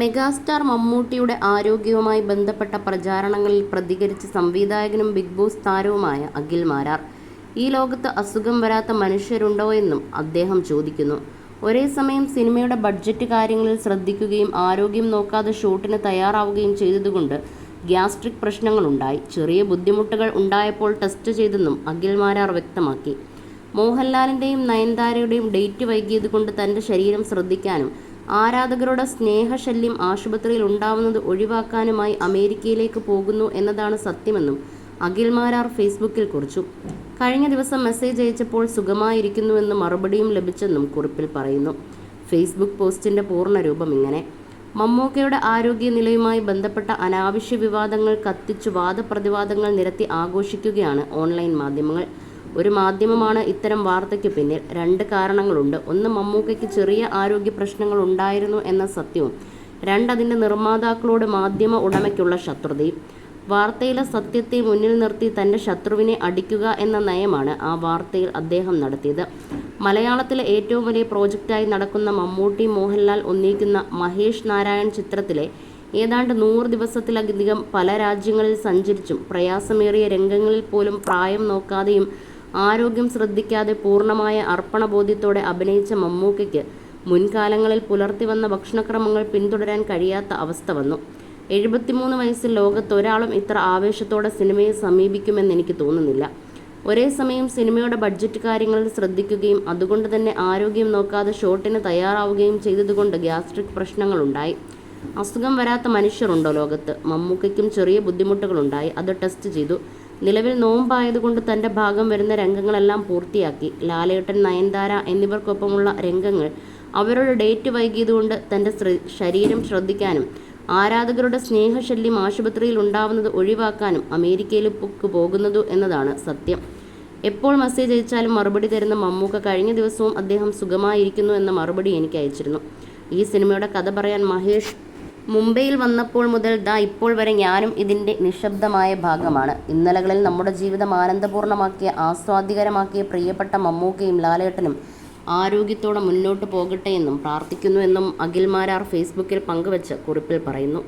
Megastar മമ്മൂട്ടിയുടെ ആരോഗ്യവുമായി ബന്ധപ്പെട്ട പ്രചാരണങ്ങളിൽ പ്രതികരിച്ച് സംവിധായകനും ബിഗ് ബോസ് താരവുമായ അഖിൽ മാരാർ. ഈ ലോകത്ത് അസുഖം വരാത്ത മനുഷ്യരുണ്ടോ എന്നും അദ്ദേഹം ചോദിക്കുന്നു. ഒരേ സമയം സിനിമയുടെ ബഡ്ജറ്റ് കാര്യങ്ങളിൽ ശ്രദ്ധിക്കുകയും ആരോഗ്യം നോക്കാതെ ഷൂട്ടിന് തയ്യാറാവുകയും ചെയ്തതുകൊണ്ട് ഗ്യാസ്ട്രിക് പ്രശ്നങ്ങളുണ്ടായി. ചെറിയ ബുദ്ധിമുട്ടുകൾ ഉണ്ടായപ്പോൾ ടെസ്റ്റ് ചെയ്തെന്നും അഖിൽ മാരാർ വ്യക്തമാക്കി. മോഹൻലാലിൻ്റെയും നയൻതാരയുടെയും ഡേറ്റ് വൈകിയതുകൊണ്ട് തൻ്റെ ശരീരം ശ്രദ്ധിക്കാനും ആരാധകരുടെ സ്നേഹശല്യം ആശുപത്രിയിൽ ഉണ്ടാവുന്നത് ഒഴിവാക്കാനുമായി അമേരിക്കയിലേക്ക് പോകുന്നു എന്നതാണ് സത്യമെന്നും അഖിൽ മാരാർ ഫേസ്ബുക്കിൽ കുറിച്ചു. കഴിഞ്ഞ ദിവസം മെസ്സേജ് അയച്ചപ്പോൾ സുഖമായിരിക്കുന്നുവെന്ന് മറുപടിയും ലഭിച്ചെന്നും കുറിപ്പിൽ പറയുന്നു. ഫേസ്ബുക്ക് പോസ്റ്റിൻ്റെ പൂർണ്ണരൂപം ഇങ്ങനെ: മമ്മൂക്കയുടെ ആരോഗ്യനിലയുമായി ബന്ധപ്പെട്ട അനാവശ്യ വിവാദങ്ങൾ കത്തിച്ചു വാദപ്രതിവാദങ്ങൾ നിരത്തി ആഘോഷിക്കുകയാണ് ഓൺലൈൻ മാധ്യമങ്ങൾ. ഒരു മാധ്യമമാണ് ഇത്തരം വാർത്തയ്ക്ക് പിന്നിൽ. രണ്ട് കാരണങ്ങളുണ്ട്. ഒന്ന്, മമ്മൂക്കയ്ക്ക് ചെറിയ ആരോഗ്യ പ്രശ്നങ്ങൾ ഉണ്ടായിരുന്നു എന്ന സത്യവും. രണ്ട്, അതിൻ്റെ നിർമ്മാതാക്കളോട് മാധ്യമ ഉടമയ്ക്കുള്ള ശത്രുതയും. വാർത്തയിലെ സത്യത്തെ മുന്നിൽ നിർത്തി തൻ്റെ ശത്രുവിനെ അടിക്കുക എന്ന നയമാണ് ആ വാർത്തയിൽ അദ്ദേഹം നടത്തിയത്. മലയാളത്തിലെ ഏറ്റവും വലിയ പ്രോജക്റ്റായി നടക്കുന്ന മമ്മൂട്ടി മോഹൻലാൽ ഒന്നിക്കുന്ന മഹേഷ് നാരായൺ ചിത്രത്തിലെ ഏതാണ്ട് 100 ദിവസത്തിലധികം പല രാജ്യങ്ങളിൽ സഞ്ചരിച്ചും പ്രയാസമേറിയ രംഗങ്ങളിൽ പോലും പ്രായം നോക്കാതെയും ആരോഗ്യം ശ്രദ്ധിക്കാതെ പൂർണ്ണമായ അർപ്പണബോധ്യത്തോടെ അഭിനയിച്ച മമ്മൂക്കയ്ക്ക് മുൻകാലങ്ങളിൽ പുലർത്തി വന്ന ഭക്ഷണക്രമങ്ങൾ പിന്തുടരാൻ കഴിയാത്ത അവസ്ഥ വന്നു. 73 വയസ്സിൽ ലോകത്ത് ഒരാളും ഇത്ര ആവേശത്തോടെ സിനിമയെ സമീപിക്കുമെന്ന് എനിക്ക് തോന്നുന്നില്ല. ഒരേ സമയം സിനിമയുടെ ബഡ്ജറ്റ് കാര്യങ്ങളിൽ ശ്രദ്ധിക്കുകയും അതുകൊണ്ട് തന്നെ ആരോഗ്യം നോക്കാതെ ഷോട്ടിന് തയ്യാറാവുകയും ചെയ്തതുകൊണ്ട് ഗ്യാസ്ട്രിക് പ്രശ്നങ്ങളുണ്ടായി. അസുഖം വരാത്ത മനുഷ്യരുണ്ടോ ലോകത്ത്? മമ്മൂക്കയ്ക്കും ചെറിയ ബുദ്ധിമുട്ടുകളുണ്ടായി. അത് ടെസ്റ്റ് ചെയ്തു. നിലവിൽ നോമ്പായതുകൊണ്ട് തൻ്റെ ഭാഗം വരുന്ന രംഗങ്ങളെല്ലാം പൂർത്തിയാക്കി. ലാലേട്ടൻ, നയൻതാര എന്നിവർക്കൊപ്പമുള്ള രംഗങ്ങൾ അവരുടെ ഡേറ്റ് വൈകിയതുകൊണ്ട് തൻ്റെ ശരീരം ശ്രദ്ധിക്കാനും ആരാധകരുടെ സ്നേഹശല്യം ആശുപത്രിയിൽ ഉണ്ടാവുന്നത് ഒഴിവാക്കാനും അമേരിക്കയിലേക്ക് പോകുന്നതു എന്നതാണ് സത്യം. എപ്പോൾ മെസ്സേജ് അയച്ചാലും മറുപടി തരുന്ന മമ്മൂക്ക കഴിഞ്ഞ ദിവസവും അദ്ദേഹം സുഖമായിരിക്കുന്നു എന്ന മറുപടി എനിക്ക് അയച്ചിരുന്നു. ഈ സിനിമയുടെ കഥ പറയാൻ മഹേഷ് മുംബൈയിൽ വന്നപ്പോൾ മുതൽ ഇപ്പോൾ വരെ ഞാനും ഇതിൻ്റെ നിശബ്ദമായ ഭാഗമാണ്. ഇന്നലകളിൽ നമ്മുടെ ജീവിതം ആനന്ദപൂർണ്ണമാക്കിയ ആസ്വാദ്യകരമാക്കിയ പ്രിയപ്പെട്ട മമ്മൂക്കയും ലാലേട്ടനും ആരോഗ്യത്തോടെ മുന്നോട്ട് പോകട്ടെ എന്നും പ്രാർത്ഥിക്കുന്നു എന്നും അഖിൽ മാരാർ ഫേസ്ബുക്കിൽ പങ്കുവച്ച കുറിപ്പിൽ പറയുന്നു.